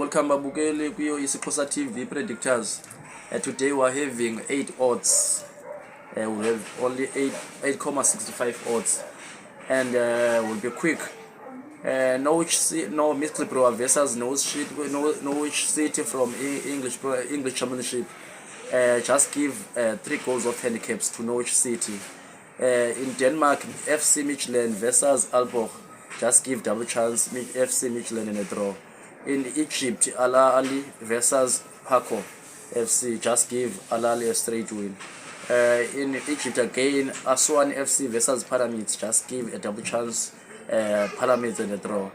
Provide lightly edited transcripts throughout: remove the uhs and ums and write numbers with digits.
Welcome babukeli kuyo xhosa TV predictors. Today we are having 8 odds. We have only 8.65 odds, and we'll be quick. Norwich Pro versus Norwich City from English Championship. Just give 3 goals of handicaps to Norwich City. In Denmark, FC Midtjylland versus Aalborg. Just give double chance FC Midtjylland in a draw. In Egypt, Al Ahly versus Paco FC. Just give Al Ahly a straight win. In Egypt again, Aswan FC versus Pyramids. Just give a double chance Pyramids in a draw.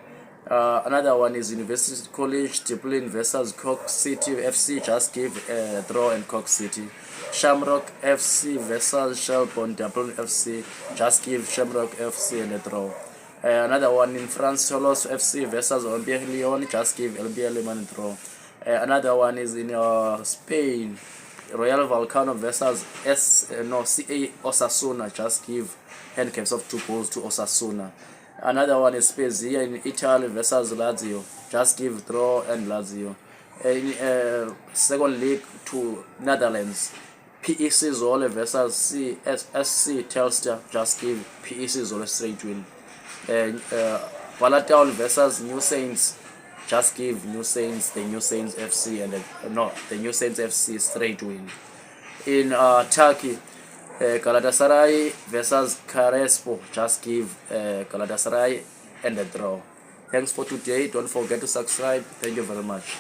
Another one is University College Dublin versus Cork City FC. Just give a draw and Cork City. Shamrock FC versus Shelbourne Dublin FC. Just give Shamrock FC and a draw. Another one in France, Toulouse FC versus Olympique Lyon. Just give Olympique Lyon a draw. Another one is in Spain, Royal Volcano versus CA Osasuna. Just give handicaps of 2 goals to Osasuna. Another one is Spezia in Italy versus Lazio. Just give draw and Lazio. In second league to Netherlands, PEC Zwolle versus SC Telstar. Just give PEC Zwolle straight win. Valatown versus New Saints. Just give the New Saints FC and the New Saints FC straight win. In Turkey, Galatasaray versus Karespo. Just give Galatasaray and a draw. Thanks for today. Don't forget to subscribe. Thank you very much.